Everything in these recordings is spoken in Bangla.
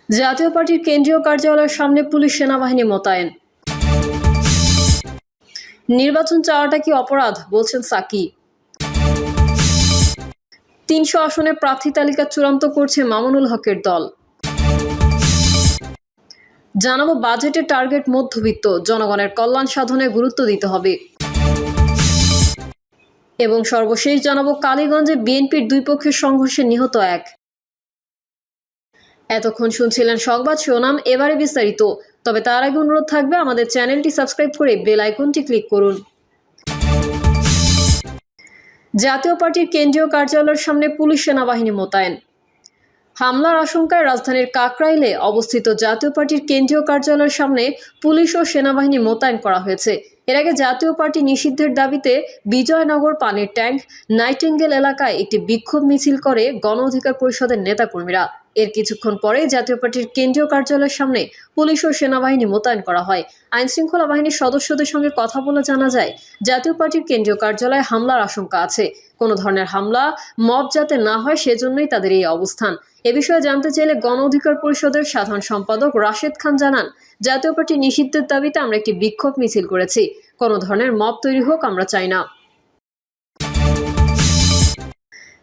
জাতীয় পার্টির কেন্দ্রীয় কার্যালয়ের সামনে পুলিশ সেনাবাহিনী মোতায়েন। নির্বাচন চাওয়াটা কি অপরাধ বলছেন সাকি। ৩০০ আসনে প্রার্থী তালিকা চূড়ান্ত করছে মামুনুল হকের দল। জানাবো বাজেটের টার্গেট মধ্যবিত্ত, জনগণের কল্যাণ সাধনে গুরুত্ব দিতে হবে। এবং সর্বশেষ জানাবো কালীগঞ্জে বিএনপির দুই পক্ষের সংঘর্ষে নিহত এক। এতক্ষণ শুনছিলেন সংবাদ শিরোনাম, এবারে বিস্তারিত। তবে তার আগে অনুরোধ থাকবে আমাদের চ্যানেলটি সাবস্ক্রাইব করে বেল আইকনটি ক্লিক করুন। জাতীয় পার্টির কেন্দ্রীয় কার্যালয়ের সামনে পুলিশ সেনাবাহিনী মোতায়েন। হামলার আশঙ্কায় রাজধানীর কাকরাইলে অবস্থিত জাতীয় পার্টির কেন্দ্রীয় কার্যালয়ের সামনে পুলিশ ও সেনাবাহিনী মোতায়েন করা হয়েছে। এর আগে জাতীয় পার্টি নিষিদ্ধের দাবিতে বিজয়নগর পানির ট্যাঙ্ক নাইটিঙ্গেল এলাকায় একটি বিক্ষোভ মিছিল করে গণ অধিকার পরিষদের নেতাকর্মীরা। এর কিছুক্ষণ পরে জাতীয় পার্টির কেন্দ্রীয় কার্যালয়ের সামনে পুলিশ ও সেনাবাহিনী মোতায়েন করা হয়। আইনশৃঙ্খলা বাহিনীর সদস্যদের সঙ্গে কথা বলে জানা যায়, জাতীয় পার্টির কেন্দ্রীয় কার্যালয়ে হামলার আশঙ্কা আছে। কোনো ধরনের হামলা মব যাতে না হয় সেজন্যই তাদের এই অবস্থান। এ বিষয়ে জানতে চাইলে গণ অধিকার পরিষদের সাধারণ সম্পাদক রাশেদ খান জানান, জাতীয় পার্টি নিষিদ্ধের দাবিতে আমরা একটি বিক্ষোভ মিছিল করেছি। কোনো ধরনের মব তৈরি হোক আমরা চাই না।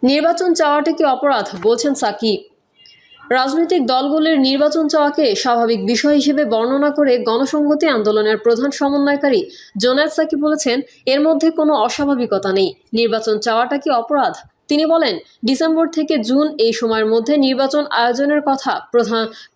নির্বাচন চাওয়াটা কি অপরাধ বলছেন সাকি। রাজনৈতিক দলগুলির নির্বাচন চাওয়াকে স্বাভাবিক বিষয় হিসেবে বর্ণনা করে গণসংহতি আন্দোলনের প্রধান সমন্বয়কারী জোনায়েদ সাকি বলেছেন, এর মধ্যে কোনো অস্বাভাবিকতা নেই। নির্বাচন চাওয়াটা কি অপরাধ? তিনি বলেন, ডিসেম্বর থেকে জুন এই সময়ের মধ্যে নির্বাচন আয়োজনের কথা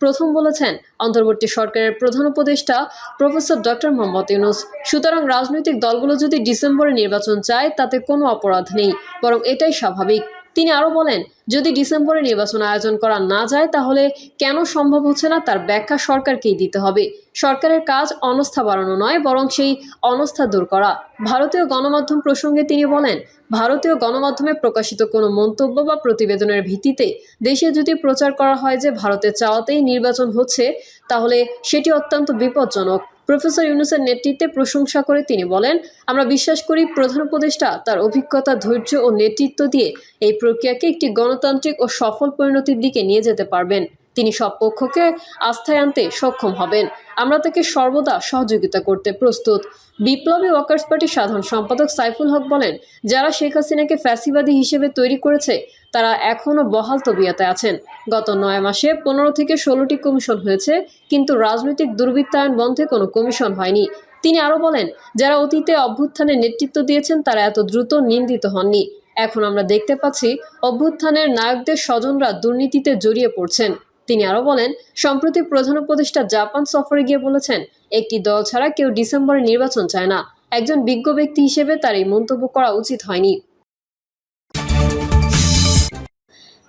প্রথম বলেছেন অন্তর্বর্তী সরকারের প্রধান উপদেষ্টা প্রফেসর ডক্টর মোহাম্মদ ইউনূস। সুতরাং রাজনৈতিক দলগুলো যদি ডিসেম্বরে নির্বাচন চায় তাতে কোনো অপরাধ নেই, বরং এটাই স্বাভাবিক। তিনি আরও বলেন, যদি ডিসেম্বরে নির্বাচন আয়োজন করা না যায় তাহলে কেন সম্ভব হচ্ছে না তার ব্যাখ্যা সরকারকেই দিতে হবে। সরকারের কাজ অনাস্থা বাড়ানো নয়, বরং সেই অনাস্থা দূর করা। ভারতীয় গণমাধ্যম প্রসঙ্গে তিনি বলেন, ভারতীয় গণমাধ্যমে প্রকাশিত কোনো মন্তব্য বা প্রতিবেদনের ভিত্তিতে দেশে যদি প্রচার করা হয় যে ভারতের চাওয়াতেই নির্বাচন হচ্ছে, তাহলে সেটি অত্যন্ত বিপজ্জনক। প্রফেসর ইউনূসের নেতৃত্বে প্রশংসা করে তিনি বলেন, আমরা বিশ্বাস করি প্রধান উপদেষ্টা তার অভিজ্ঞতা, ধৈর্য ও নেতৃত্ব দিয়ে এই প্রক্রিয়াকে একটি গণতান্ত্রিক ও সফল পরিণতির দিকে নিয়ে যেতে পারবেন। তিনি সব পক্ষকে আস্থায় আনতে সক্ষম হবেন। আমরা তাকে সর্বদা সহযোগিতা করতে প্রস্তুত। বিপ্লবী ওয়ার্কার্স পার্টির সাধারণ সম্পাদক সাইফুল হক বলেন, যারা শেখ হাসিনাকে ফ্যাসিবাদী হিসেবে তৈরি করেছে তারা এখনও বহাল তবিয়তে আছেন। গত 9 মাসে 15 থেকে 16টি কমিশন হয়েছে, কিন্তু রাজনৈতিক দুর্বৃত্তায়ন বন্ধে কোনো কমিশন হয়নি। তিনি আরও বলেন, যারা অতীতে অভ্যুত্থানের নেতৃত্ব দিয়েছেন তারা এত দ্রুত নিন্দিত হননি। এখন আমরা দেখতে পাচ্ছি অভ্যুত্থানের নায়কদের স্বজনরা দুর্নীতিতে জড়িয়ে পড়ছেন। তিনি আরও বলেন, সম্প্রতি প্রধান উপদেষ্টা জাপান সফরে গিয়ে বলেছেন, একটি দল ছাড়া কেউ ডিসেম্বরে নির্বাচন চায় না। একজন বিজ্ঞ ব্যক্তি হিসেবে তার এই মন্তব্য করা উচিত হয়নি।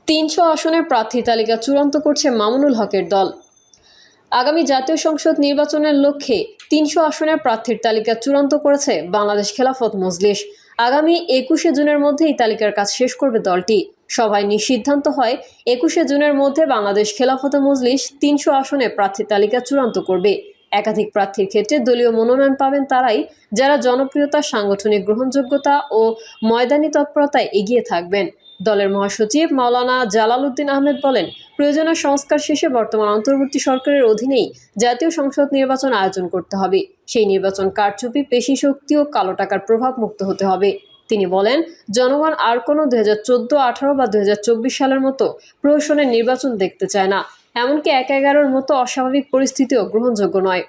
৩০০ আসনের প্রার্থী তালিকা চূড়ান্ত করছে মামুনুল হকের দল। আগামী জাতীয় সংসদ নির্বাচনের লক্ষ্যে ৩০০ আসনের প্রার্থীর তালিকা চূড়ান্ত করেছে বাংলাদেশ খেলাফত মজলিস। আগামী ২১শে জুনের মধ্যে এই তালিকার কাজ শেষ করবে দলটি। সভায় সিদ্ধান্ত হয় ২১শে জুনের মধ্যে বাংলাদেশ খেলাফত মজলিস ৩০০ আসনে প্রার্থী তালিকা চূড়ান্ত করবে। একাধিক প্রার্থীর ক্ষেত্রে দলীয় মনোনয়ন পাবেন তারাই, যারা জনপ্রিয়তা, সাংগঠনিক গ্রহণযোগ্যতা ও ময়দানি তৎপরতায় এগিয়ে থাকবেন। দলের মহাসচিব মাওলানা জালাল উদ্দিন আহমেদ বলেন, প্রয়োজনীয় সংস্কার শেষে বর্তমান অন্তর্বর্তী সরকারের অধীনেই জাতীয় সংসদ নির্বাচন আয়োজন করতে হবে। সেই নির্বাচন কারচুপি, পেশি শক্তি ও কালো টাকার প্রভাব মুক্ত হতে হবে। তিনি বলেন, জনগণ আর কোনো 2014, 18 বা 2024 সালের মতো প্রহসনের নির্বাচন দেখতে চায় না। এমনকি 1/11-র মতো অস্বাভাবিক পরিস্থিতিও গ্রহণযোগ্য নয়।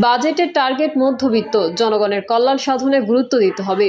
বাজেটের টার্গেট মধ্যবিত্ত, জনগণের কল্যাণ সাধনে গুরুত্ব দিতে হবে।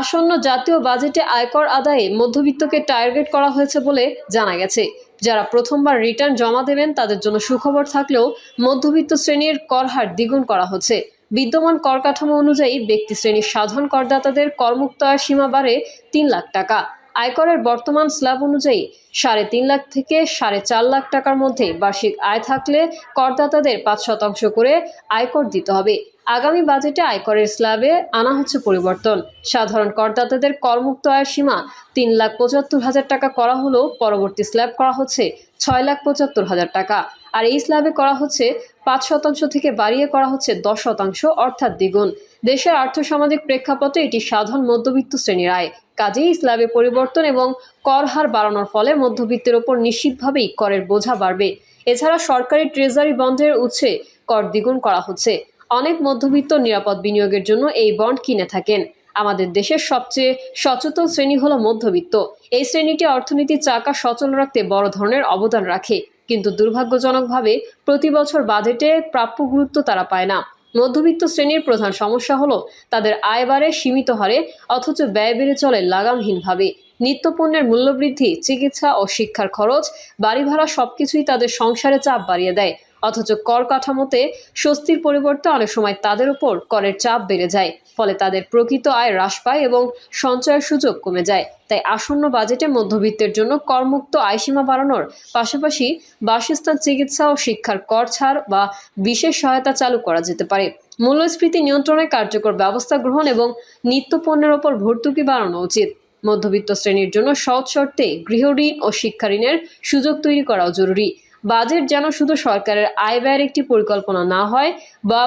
আসন্ন জাতীয় বাজেটে আয়কর আদায়ে মধ্যবিত্তকে টার্গেট করা হয়েছে বলে জানা গেছে। যারা প্রথমবার রিটার্ন জমা দেবেন তাদের জন্য সুখবর থাকলেও মধ্যবিত্ত শ্রেণীর কর হার দ্বিগুণ করা হচ্ছে। বিদ্যমান কর কাঠামো অনুযায়ী ব্যক্তি শ্রেণীর সাধারণ করদাতাদের করমুক্ত আয়ের সীমা বাড়ে 3 লাখ টাকা। আয়করের বর্তমান স্ল্যাব অনুযায়ী 3.5 লাখ থেকে 4.5 লাখ টাকার মধ্যে বার্ষিক আয় থাকলে করদাতাদের 5% করে আয়কর দিতে হবে। আগামী বাজেটে আয়করের স্ল্যাবে আনা হচ্ছে পরিবর্তন। সাধারণ করদাতাদের করমুক্ত আয়ের সীমা 3,75,000 টাকা করা হলেও পরবর্তী স্ল্যাব করা হচ্ছে 6,75,000 টাকা। আর এই স্ল্যাবে করা হচ্ছে 5% থেকে বাড়িয়ে করা হচ্ছে 10%, অর্থাৎ দ্বিগুণ। দেশের আর্থসামাজিক প্রেক্ষাপটে এটি সাধারণ মধ্যবিত্ত শ্রেণীর আয়। কাজেই স্ল্যাবে পরিবর্তন এবং কর হার বাড়ানোর ফলে মধ্যবিত্তের ওপর নিশ্চিতভাবেই করের বোঝা বাড়বে। এছাড়া সরকারি ট্রেজারি বন্ডের উৎসে কর দ্বিগুণ করা হচ্ছে। অনেক মধ্যবিত্ত নিরাপদ বিনিয়োগের জন্য এই বন্ড কিনে থাকেন। আমাদের দেশের সবচেয়ে সচেতন শ্রেণী হলো মধ্যবিত্ত। এই শ্রেণীটি অর্থনীতির চাকা সচল রাখতে বড় ধরনের অবদান রাখে, কিন্তু দুর্ভাগ্যজনকভাবে প্রতি বছর বাজেটে প্রাপ্য গুরুত্ব তারা পায় না। মধ্যবিত্ত শ্রেণীর প্রধান সমস্যা হলো তাদের আয় বাড়ে সীমিত হারে, অথচ ব্যয় বেড়ে চলে লাগামহীনভাবে। নিত্যপণ্যের মূল্যবৃদ্ধি, চিকিৎসা ও শিক্ষার খরচ, বাড়ি ভাড়া সবকিছুই তাদের সংসারে চাপ বাড়িয়ে দেয়। অথচ কর কাঠামোতে স্বস্তির পরিবর্তে অনেক সময় তাদের উপর করের চাপ বেড়ে যায়, ফলে তাদের প্রকৃত আয় হ্রাস পায় এবং সঞ্চয়ের সুযোগ কমে যায়। তাই আসন্ন বাজেটে মধ্যবিত্তের জন্য করমুক্ত আয়সীমা বাড়ানোর পাশাপাশি বাসস্থান, চিকিৎসা ও শিক্ষার কর ছাড় বা বিশেষ সহায়তা চালু করা যেতে পারে। মূল্যস্ফীতি নিয়ন্ত্রণে কার্যকর ব্যবস্থা গ্রহণ এবং নিত্যপণ্যের ওপর ভর্তুকি বাড়ানো উচিত। মধ্যবিত্ত শ্রেণীর জন্য সহজ শর্তে গৃহঋণ ও শিক্ষা ঋণের সুযোগ তৈরি করাও জরুরি। বাজেট যেন শুধু সরকারের আয় ব্যয়ের একটি পরিকল্পনা না হয়,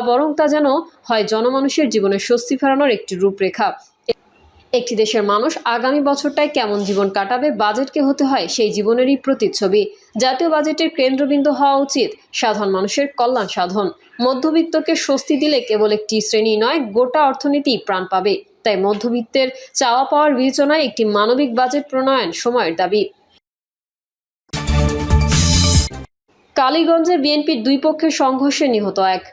বরং তা যেন হয় জনমানুষের জীবনে স্বস্তি ফেরানোর একটি রূপরেখা। একটি দেশের মানুষ আগামী বছরটায় কেমন জীবন কাটাবে, বাজেটকে হতে হয় সেই জীবনেরই প্রতিচ্ছবি। জাতীয় বাজেটের কেন্দ্রবিন্দু হওয়া উচিত সাধারণ মানুষের কল্যাণ সাধন। মধ্যবিত্তকে স্বস্তি দিলে কেবল একটি শ্রেণী নয়, গোটা অর্থনীতি প্রাণ পাবে। তাই মধ্যবিত্তের চাওয়া পাওয়ার বিবেচনায় একটি মানবিক বাজেট প্রণয়ন সময়ের দাবি। কালীগঞ্জে বিএনপির দুই পক্ষের সংঘর্ষে নিহত এক।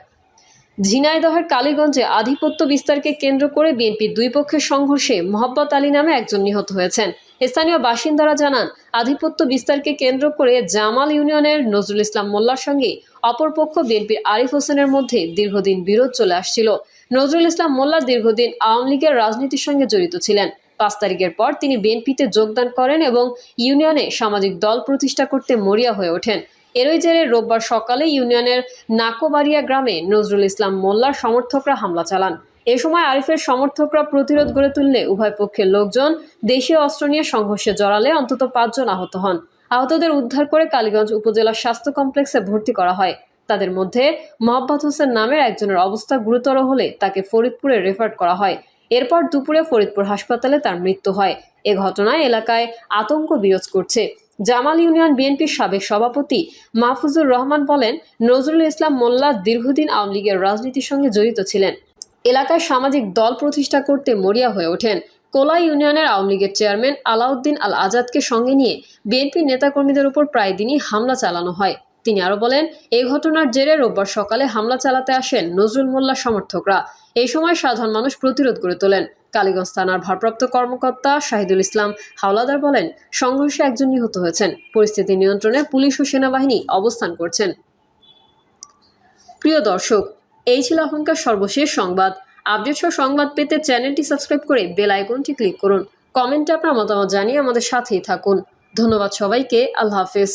ঝিনাইদহের কালীগঞ্জে আধিপত্য বিস্তারকে কেন্দ্র করে বিএনপির দুই পক্ষের সংঘর্ষে মোহাম্মদ আলী নামে একজন নিহত হয়েছেন। স্থানীয় বাসিন্দারা জানান, আধিপত্য বিস্তারকে কেন্দ্র করে জামাল ইউনিয়নের নজরুল ইসলাম মোল্লার সঙ্গে অপরপক্ষ বিএনপির আরিফ হোসেনের মধ্যে দীর্ঘদিন বিরোধ চলে আসছিল। নজরুল ইসলাম মোল্লা দীর্ঘদিন আওয়ামী লীগের রাজনীতির সঙ্গে জড়িত ছিলেন। 5 তারিখের পর তিনি বিএনপিতে যোগদান করেন এবং ইউনিয়নে সামাজিক দল প্রতিষ্ঠা করতে মরিয়া হয়ে ওঠেন। এরই জেরে রোববার সকালে ইউনিয়নের নাকোবাড়িয়া গ্রামে নজরুল ইসলাম মোল্লার সমর্থকরা হামলা চালান। এ সময় আরিফের সমর্থকরা প্রতিরোধ গড়ে তুললে উভয় পক্ষের লোকজন দেশীয় অস্ত্র নিয়ে সংঘর্ষে জড়ালে অন্তত 5 জন আহত হন। আহতদের উদ্ধার করে কালীগঞ্জ উপজেলা স্বাস্থ্য কমপ্লেক্সে ভর্তি করা হয়। তাদের মধ্যে মোহাম্মদ হোসেন নামের একজনের অবস্থা গুরুতর হলে তাকে ফরিদপুরে রেফার করা হয়। এরপর দুপুরে ফরিদপুর হাসপাতালে তার মৃত্যু হয়। এ ঘটনায় এলাকায় আতঙ্ক বিরাজ করছে। জামাল ইউনিয়ন বিএনপির সাবেক সভাপতি মাহফুজুর রহমান বলেন, নজরুল ইসলাম মোল্লা দীর্ঘদিন আওয়ামী লীগের রাজনীতির সঙ্গে জড়িত ছিলেন। এলাকায় সামাজিক দল প্রতিষ্ঠা করতে মরিয়া হয়ে ওঠেন। কোলা ইউনিয়নের আওয়ামী লীগের চেয়ারম্যান আলাউদ্দিন আল আজাদকে সঙ্গে নিয়ে বিএনপির নেতাকর্মীদের উপর প্রায় দিনই হামলা চালানো হয়। তিনি আরও বলেন, এই ঘটনার জেরে রোববার সকালে হামলা চালাতে আসেন নজরুল মোল্লা সমর্থকরা। এই সময় সাধারণ মানুষ প্রতিরোধ গড়ে তোলেন। কালীগঞ্জ থানার ভারপ্রাপ্ত কর্মকর্তা শাহিদুল ইসলাম হাওলাদার বলেন, সংঘর্ষে একজন নিহত হয়েছেন। পরিস্থিতি নিয়ন্ত্রণে পুলিশ ও সেনাবাহিনী অবস্থান করছেন। প্রিয় দর্শক, এই ছিল এখনকার সর্বশেষ সংবাদ। আপডেট সহ সংবাদ পেতে চ্যানেলটি সাবস্ক্রাইব করে বেল আইকনটি ক্লিক করুন। কমেন্টে আপনার মতামত জানিয়ে আমাদের সাথেই থাকুন। ধন্যবাদ সবাইকে। আল্লাহ হাফেজ।